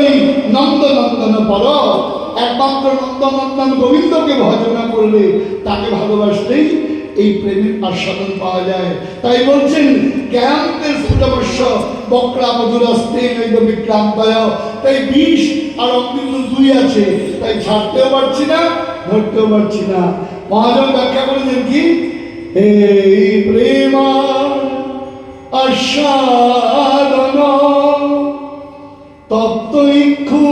করি নন্দনন্দন পর, একমাত্র নন্দনন্দন গোবিন্দকে ভজনা করলে, তাকে ভালোবাসলেই এই প্রেমের আস্বাদন পাওয়া যায়। তাই বলছেন জ্ঞানদের স্ফুটবর্ষ বক্রা মধুরস্তে নৈব বিক্রান্তয়। তাই বিষ আর অমৃত দুই আছে, তাই ছাড়তেও পারছি না, ধরতেও পারছি না। মহাজন ব্যাখ্যা করেছেন কি, এই প্রেম আস্বাদন তপ্ত ইক্ষু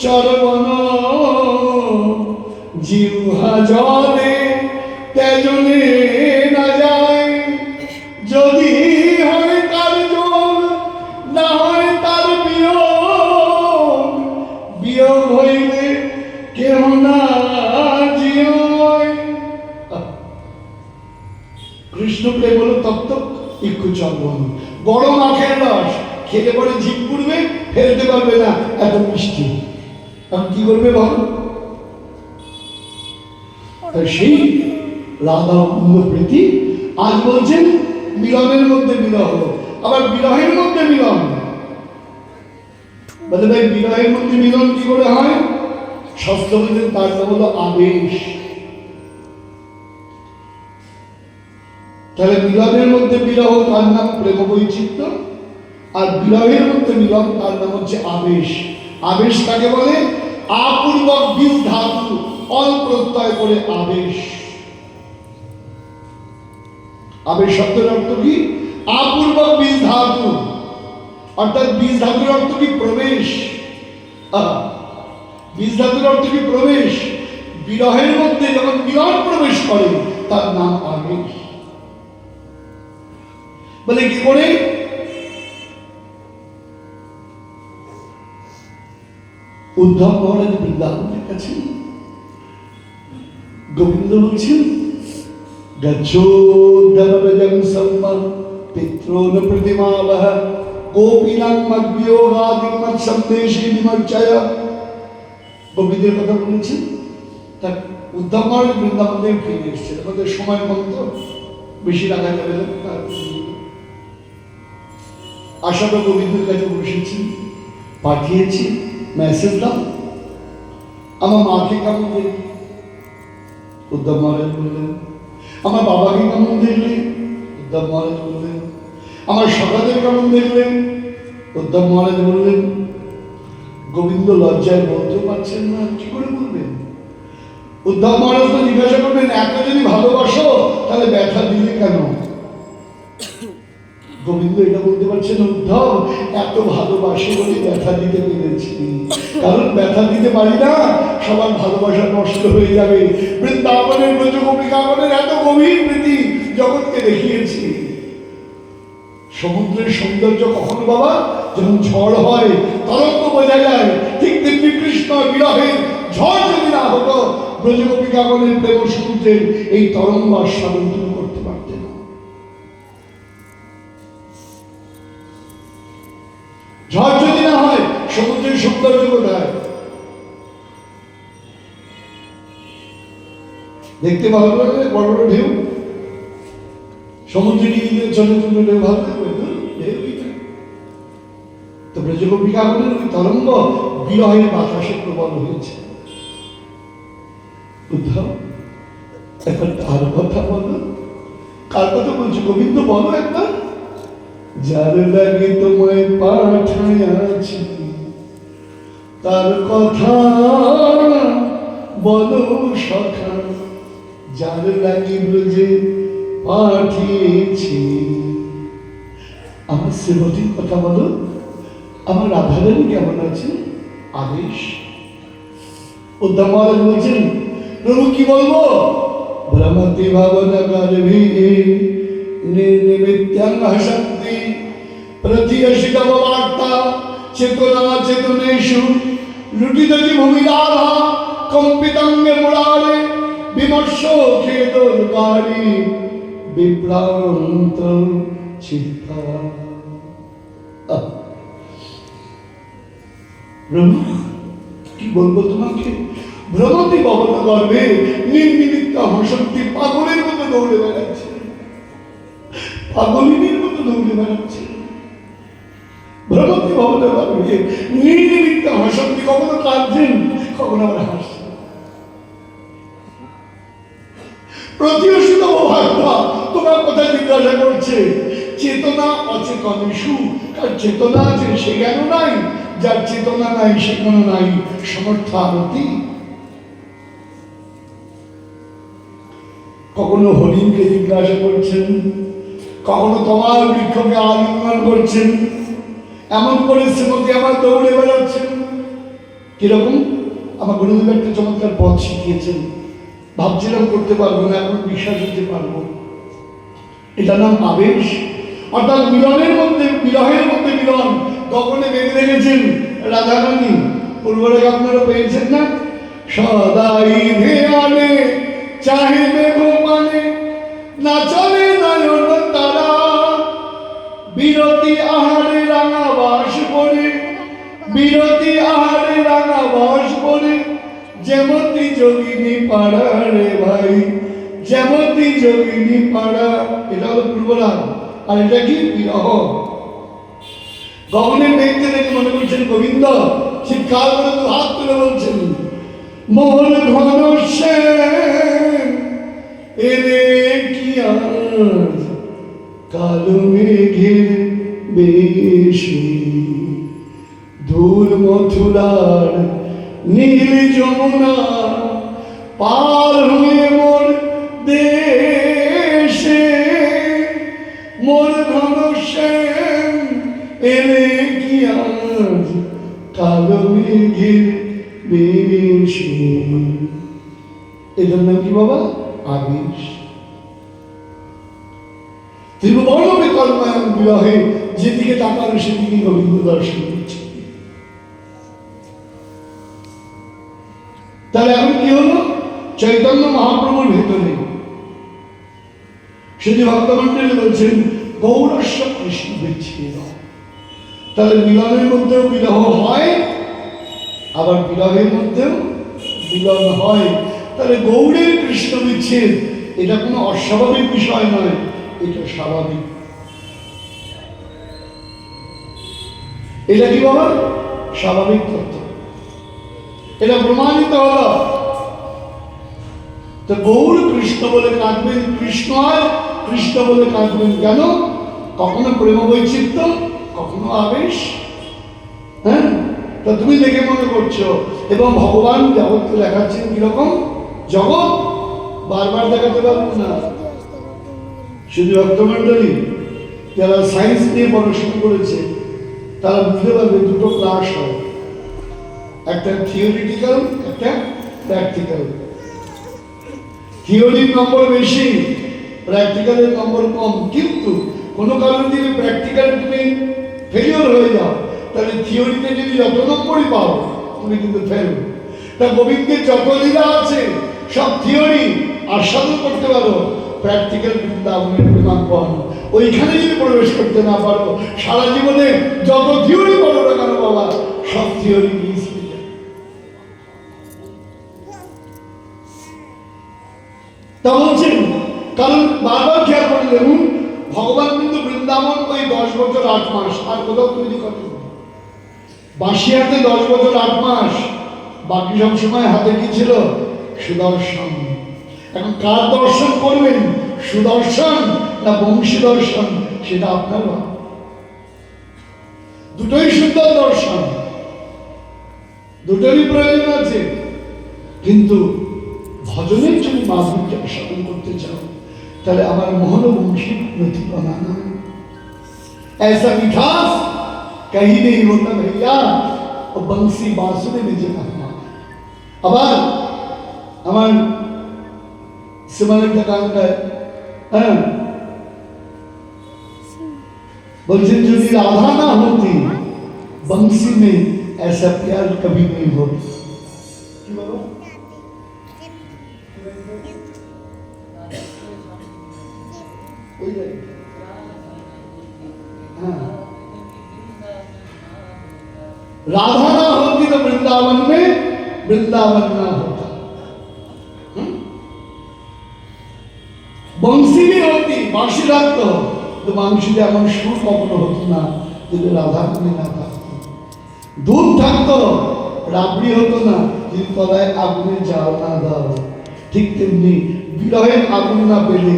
চরবন জিহ্বা জলে তেজনে না যায়। যদি হয় তার যোগ, না হয় তার বিয়োগ, বিয়োগ হইলে কেহ না জিয়। কৃষ্ণ প্রেম হলো তপ্ত ইক্ষু চর্বণ, গরম আখের রস খেলে পরে জিভ পুড়বে, ফেলতে পারবে না, এত মিষ্টি। এখন কি করবে বল? সেই রাধা কুন্দ প্রীতি আজ বলছেন মিলনের মধ্যে বিরহ, আবার বিরহের মধ্যে মিলন। বলে ভাই বিরহের মধ্যে মিলন কি করে হয়? শাস্ত্র বলছেন তার নাম হলো আবেশ। তাহলে মিলনের মধ্যে বিরহ তার নাম প্রেম বৈচিত্র্য, আর বিরহের মধ্যে মিলন তার নাম হচ্ছে আবেশ। আবেশ কাকে বলে? আপূর্বক বীজ ধাতু অল প্রত্যয় করে আবেশ। আবেশ শব্দের অর্থ কি? আপূর্বক বীজ ধাতু, অর্থাৎ বীজ ধাতুর অর্থ কি? প্রবেশ। বীজ ধাতুর অর্থ কি? প্রবেশ। বিরহের মধ্যে যখন মিলন প্রবেশ করে তার নাম আবেশ। বলে কি করে? উদ্ধব মহারাজ বৃন্দাবনের কাছে গোবিন্দ বলছেন গচ্ছোদ্ধবজং সম্মা পিত্রোন প্রতিমাবহ গোপীনাং মদ্বিয়োগাদিং মৎসন্দেশে বিমজ্জয়। গোবিন্দের কথা বলেছেন। তা উদ্ধব মহারাজ বৃন্দাবনে ফিরে এসেছেন। আমাদের সময় মতো বেশি রাখা যাবে না, আশাটা গোবিন্দের কাছে বসেছি, পাঠিয়েছি মেসেজ দাও, আমার মাকে কেমন দেখলি? উদ্ধব মহারাজ বললেন। আমার বাবাকে কেমন দেখলে? উদ্ধব মহারাজ বললেন। আমার সখাদের কেমন দেখলেন? উদ্ধব মহারাজ বললেন। গোবিন্দ লজ্জায় বলতে পারছেন না, কি করে বলবেন? উদ্ধব মহারাজ তো জিজ্ঞাসা করবেন, এত যদি ভালোবাসো তাহলে ব্যথা দিলে কেন? গোবিন্দ এটা বলতে পারছেন, উদ্ধব এত ভালোবাসে বলে ব্যথা দিতে পেরেছি, কারণ ব্যথা দিতে পারি না সবার ভালোবাসা নষ্ট হয়ে যাবে। বৃন্দাবনের ব্রজগোপিকাগণের এত গভীর প্রীতি জগৎকে দেখিয়েছি। সমুদ্রের সৌন্দর্য কখনো বাবা যখন ঝড় হয় তরঙ্গ বোঝা যায়, ঠিক তেমনি কৃষ্ণ বিরহের ঝড় যদি না হতো ব্রজগোপিকাগণের প্রেম সমুদ্রের এই তরঙ্গ আস্বাদন তুমি করতে পারতে না। ঝড় যদি না হয় সমুদ্রের সৌন্দর্য কোথায়? দেখতে ভালো লাগবে বড় বড় ঢেউ, সমুদ্রে গিয়ে ছোট ছোট ঢেউ ভালো লাগবে? তো ব্রজগোপিকাগণের ওই তরঙ্গ বিরহের বাতাসে প্রবল হয়েছে। উদ্ধব এখন তার কথা বলো। কার কথা বলছো গোবিন্দ? বলো একবার। যার লাগে তোমায় পাঠাইয়াছি তার কথা বলো সখা, যার লাগে ব্রজে পাঠিয়েছি। আমার শ্রীমতীর কথা বলো। আমার রাধারানী কেমন আছে? আবেশ। উদ্ধব মহারাজ বলছেন, প্রভু কি বলবো? ভ্রমতি ভাবনা গর্ভে নির্নিমিত্যাং হসন্তি প্রতিয়সিতব বার্তা চেতনা চেতনেষু লুটিতজি ভূমিরাধা কম্পিতঙ্গে মুরারে বিমর্ষ খেদোদ্গারী বিভ্রান্ত চিত্তা। প্রভু কি বলবো তোমাকে? ভ্রমতি ভবন গর্ভে নির্নিমিত্ত হসন্তি পাগলের মতো দৌড়ে বেড়াচ্ছে, পাগলিনীর মতো দৌড়ে বেড়াচ্ছে। ভ্রমতি ভবনে ভাবে নির্নিমিত্ত হাসন্তি, কখনো কাঁদছেন, কখনো আবার হাসছেন। প্রতিবেশীতম ভাবনা তোমার কথা জিজ্ঞাসা করছে, চেতনা অচেতনেষু, কার চেতনা আছে সে জ্ঞান নাই, যার চেতনা নাই সে জ্ঞান নাই, সমর্থারতি। কখনো হরিণকে জিজ্ঞাসা করছেন, কখনো তোমার বৃক্ষকে আলিঙ্গন করছেন, এমন করে শ্রীমতী আমার দৌড়ে বেড়াচ্ছেন। কিরকম? আমার গুরুদেব একটা চমৎকার পথ শিখিয়েছেন, ভাবছিলাম করতে পারবো না, এখন বিশ্বাস হতে পারবো। এটার নাম আবেশ, অর্থাৎ মিলনের মধ্যে, বিরহের মধ্যে মিলন। কখনো বেঁধে রেখেছেন রাধারানী, পূর্বরাগ আপনারা পেয়েছেন না? সদাই ধ্যানে চাহিবে গোপানে, না চলে নয়ন তারা, বিরতি আহারে রাঙা বাস পড়ে, বিরতি আহারে রাঙা বাস পড়ে, যেমতি যোগিনী পাড়া রে ভাই, যেমতি যোগিনী পাড়া। এটা হলো পূর্বরাগ, আর এটা কি বিরহ। গগনের মেঘকে দেখে মনে করছেন গোবিন্দ, চিৎকার করে তো হাত তুলে বলছেন, মোর ঘন শ্যাম এরে কি আজ কালো মেঘের বেশি, দূর মথুরার নীল যমুনা পার হয়ে মোর দেশে, মোর ঘন শ্যাম এরে কি আজ কালো মেঘের বেশি। এটার নাম কি বাবা? আবেশ। ত্রিভুবন বিকল্পায়ন বিরহে যেদিকে তাকানো সেদিকে গোবিন্দ দর্শন দিচ্ছে। তাহলে এখন কি হলো? চৈতন্য মহাপ্রভুর ভেতরে সেটি ভক্তমন্ডলী বলছেন গৌরস্য কৃষ্ণ বিচ্ছেদ। তাহলে মিলনের মধ্যেও বিরহ হয়, আবার বিরহের মধ্যেও মিলন হয়। তাহলে গৌরের কৃষ্ণ বিচ্ছেদ এটা কোনো অস্বাভাবিক বিষয় নয়, এটা স্বাভাবিক। এটা কি বাবা? স্বাভাবিক তথ্য, এটা প্রমাণিত হলো। তো গৌর কৃষ্ণ বলে কাঁদবেন, কৃষ্ণ আর কৃষ্ণ বলে কাঁদবেন কেন? কখনো প্রেম বৈচিত্র্য, কখনো আবেশ। হ্যাঁ, তা তুমি দেখে মনে করছো। এবং ভগবান জগৎকে দেখাচ্ছেন কিরকম জগৎ, বারবার দেখাতে পারবো না। শুধু ভক্তমন্ডলী যারা সায়েন্স নিয়ে পড়াশোনা করেছে তারা বুঝতে পারবে দুটো ক্লাস হয়, একটা থিওরিটিক্যাল, একটা প্র্যাকটিক্যাল। থিওরির নম্বর বেশি, প্র্যাকটিক্যালের নম্বর কম। কিন্তু কোনো কারণ দিয়ে প্র্যাকটিক্যালে তুমি ফেলিওর হয়ে যাও, তাহলে থিওরিতে যদি যত নম্বরই পাও তুমি কিন্তু ফেল। তা গোবিন্দের যত লীলা আছে সব থিওরি আস্বাদন করতে পারো, প্র্যাকটিক্যাল বৃন্দাবনের প্রেমাঙ্কন ওইখানে যদি প্রবেশ করতে না পারো, সারা জীবনে যত থিওরি পড়ো না কেন বাবা, সব থিওরি মিস হয়ে যায়। তা বলছেন, কারণ বারবার খেয়াল করে দেখুন, ভগবান কিন্তু বৃন্দাবন ওই 10 বছর 8 মাস, আর কোথাও তৈরি করেন। বাঁশিয়াতে 10 বছর 8 মাস, বাকি সব সময় হাতে কি ছিল? সুদর্শন। এখন কার দর্শন করবেন, সুদর্শন না বংশী দর্শন, সেটা আপনার। দুটোই সুন্দর দর্শন, দুটোরই প্রয়োজন আছে। কিন্তু ভজনের যদি মাধুর্য সাধন করতে চাও, তাহলে আমার মোহন বংশী নথি বানানা ऐसा मिठास कहीं नहीं होता भैया, बंसी बांसुरी में जना। আবার আমার সিমানের গানটায় হ্যাঁ বলছেন, যদি রাধা না होती बंसी में ऐसा प्यार कभी नहीं होता। কি বলো? राधा ना होती तो वृंदावन में वृंदावन ना होता। बंसी भी होती, बांशी राखतो तो बांशीতে এমন সুর কখনো হতো না যদি রাধা রানী না থাকতো। দুধ থাকতো, রাবড়ি হতো না, যদি তলায় আগুনের জাল না দাও। ঠিক তেমনি বিরহের আগুন না পেলে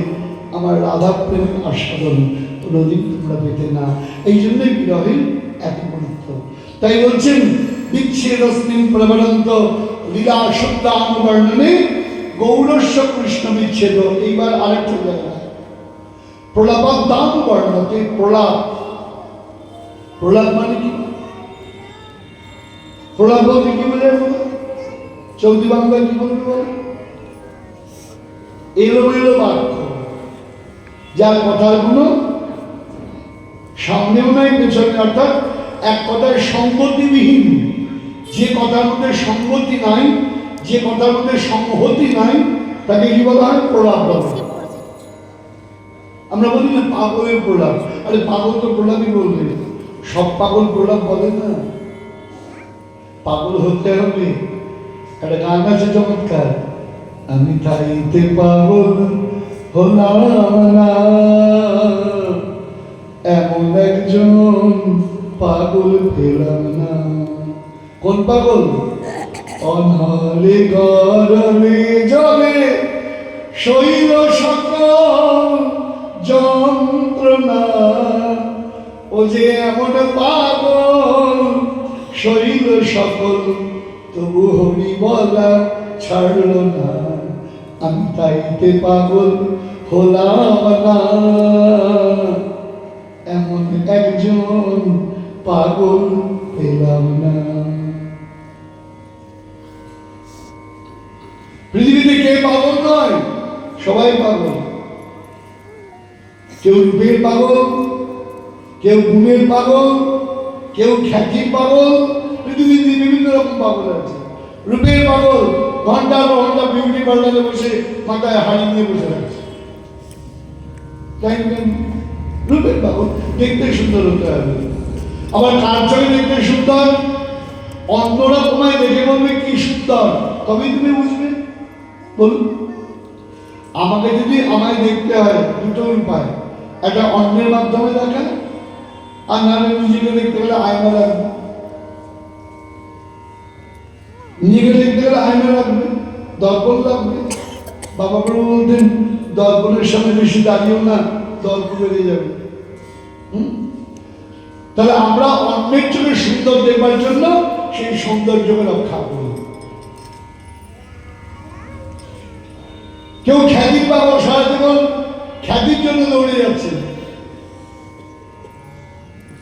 আমার রাধা প্রেমের আস্বাদন কোনোদিন তোমরা পেতে না। এই জন্যই বিরহের এত গুরুত্ব। তাই বলছেন বিচ্ছেদস্মিন প্রবরন্ত লীলা শব্দানুবর্ণনে গৌরস্য কৃষ্ণ বিচ্ছেদ। এইবার আরেকটা জায়গা প্রলাপাদানুবর্ণতে। প্রলাপ, প্রলাপ মানে কি? প্রলাপ বলতে কি বলে? চৌধুরী বাংলা কি বলবে? এলোমেলো বাক্য, যার কথার কোনো সামনেও নাই পেছনে, অর্থাৎ এক কথায় সঙ্গতিবিহীন। যে কথার মধ্যে সঙ্গতি নাই, যে কথার মধ্যে সংহতি নাই, তাকে কি বলা হয়? প্রলাপ বলা। আমরা বলি না পাগলের প্রলাপ। আরে পাগল তো প্রলাপই বলবে, সব পাগল প্রলাপ বলে না। পাগল হতে হবে। একটা গান আছে চমৎকার, আমি তাইতে পাগল হলাম না, এমন একজন পাগল পেলাম না। কোন পাগল? অনলে গরমে জলে শৈল সকল যন্ত্রণা, ও যে এমন পাগল শৈল সকল, তবু হরি বলা ছাড়ল না। আমি তাইতে পাগল হলাম না, এমন একজন পাগল পেলাম না। পৃথিবীতে কে পাগল নয়? সবাই পাগল। কেউ রূপের পাগল, কেউ গুণের পাগল, কেউ খ্যাতির পাগল। পৃথিবীতে বিভিন্ন রকম পাগল আছে। রূপের পাগল ঘন্টার পর ঘন্টা বিউটি পার্লারে বসে মাথায় হাড়ি নিয়ে বসে আছে। রূপের পাগল, দেখতে সুন্দর হতে হবে। আবার কার চোখে দেখতে সুন্দর, অন্যরা তোমায় দেখে বলবে কি সুন্দর, তবেই তুমি বুঝবে। বলুন, আমাকে যদি আমায় দেখতে হয় দুটো উপায়, একটা অন্যের মাধ্যমে দেখা, আর নাহলে নিজেকে দেখতে গেলে আয়না রাখবে। নিজেকে দেখতে গেলে আয়না রাখবে, দর্পণ রাখবে। বাবা প্রভু বলতেন দর্পণের সামনে বেশি দাঁড়িয়েও না, দর্পণ বেরিয়ে যাবে। তাহলে আমরা অন্যের চোখে সুন্দর দেখবার জন্য সেই সৌন্দর্যকে রক্ষা করি। কেউ খ্যাতির পাগল, সারা জীবন খ্যাতির জন্য দৌড়ে যাচ্ছে।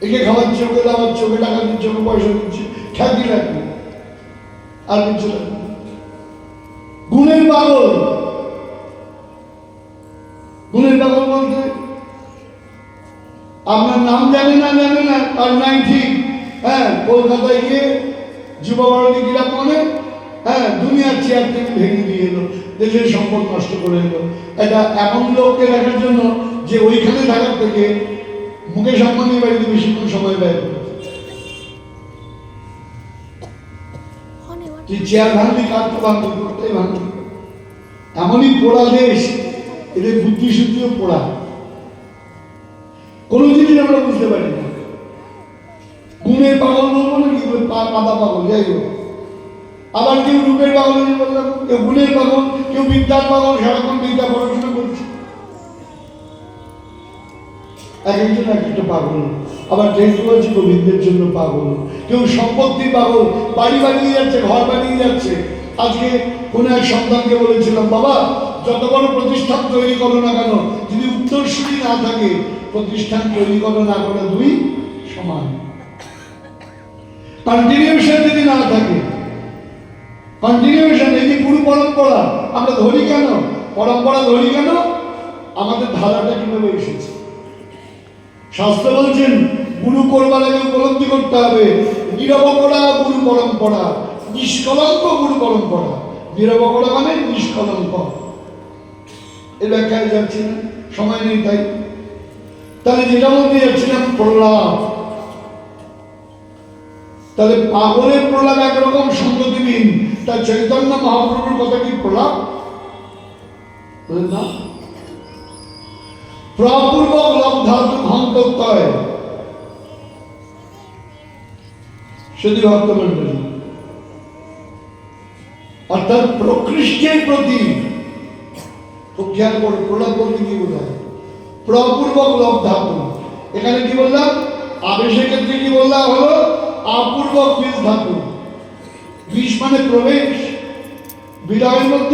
একে খাওয়াচ্ছে, ওকে দাওয়াচ্ছে, ওকে টাকা দিচ্ছে, ওকে পয়সা দিচ্ছে, খ্যাতি লাগবে, আর কিছু লাগবে। গুণের পাগল, গুণের পাগল বলতে আপনার নাম জানে না তার নাই ঠিক। হ্যাঁ, কলকাতায় গিয়ে যুবভারতী ক্রীড়া মনে, হ্যাঁ, দুনিয়ার চেয়ার থেকে ভেঙে দিয়ে এলো, দেশের সম্পদ নষ্ট করে এলো। এটা এমন লোককে দেখার জন্য যে ওইখানে থাকার থেকে মুকেশ আম্বানির বাড়িতে বেশিক্ষণ সময় ব্যয় করে। তুই চেয়ার ভাঙলি, কার তো ভাঙলি, করতেই ভাঙলি। এমনই পোড়া দেশ, এদের বুদ্ধি শুদ্ধিও পোড়া। কোনো জিনিস আমরা বুঝতে পারি না। গুণের পাগল বলবো না, কি পাতা পাগল, যাই হোক। আবার কেউ রূপের পাগল বললাম, কেউ গুণের পাগল, কেউ বিদ্যার পাগল, সারাক্ষণ বিদ্যা পড়াশোনা করছে। এক একজন এক একটা পাগল। আবার কেউ বলছে গোবিন্দের জন্য পাগল, কেউ সম্পত্তি পাগল, বাড়ি বানিয়ে যাচ্ছে, ঘর বানিয়ে যাচ্ছে। আজকে কোনো এক সন্তানকে বলেছিলাম, বাবা যত বড় প্রতিষ্ঠান তৈরি করো না কেন, যদি উত্তরসূরি না থাকে, প্রতিষ্ঠান তৈরি করো না করো দুই সমান। কন্টিনিউশন যদি না থাকে, কন্টিনিউশন, এই যে গুরু পরম্পরা আমরা ধরি কেন, পরম্পরা ধরি কেন, আমাদের ধারাটা কিভাবে এসেছে। শাস্ত্র বলছেন গুরু করবার আগে উপলব্ধি করতে হবে নিরবকরা গুরু পরম্পরা, নিষ্কলঙ্ক গুরু পরম্পরা। নিরবকরা মানে নিষ্কলঙ্ক। এই ব্যাখ্যায় যাচ্ছি না, সময় নেই তাই। তাহলে যেটা বলতে যাচ্ছিলাম প্রলাপ, তাহলে পাগলের প্রলাপ একরকম সঙ্গতিবিহীন। তার চৈতন্য মহাপ্রভুর কথা কি প্রলাপ না? প্রপূর্বক লব্ধাতু ভঙ্কত্বয়, শুধু ভক্তমণ্ডলী, অর্থাৎ প্রকৃষ্টের প্রতি খুব খেয়াল করে প্রলাপ বলতে কি বোঝায়? প্রপূর্বক লোভ ধাতু। এখানে কি বললাম? আবেশের ক্ষেত্রে কি বললাম? হলো অপূর্বক বীজ ধাতু। বিষ মানে প্রবেশ, বিরহের মধ্যে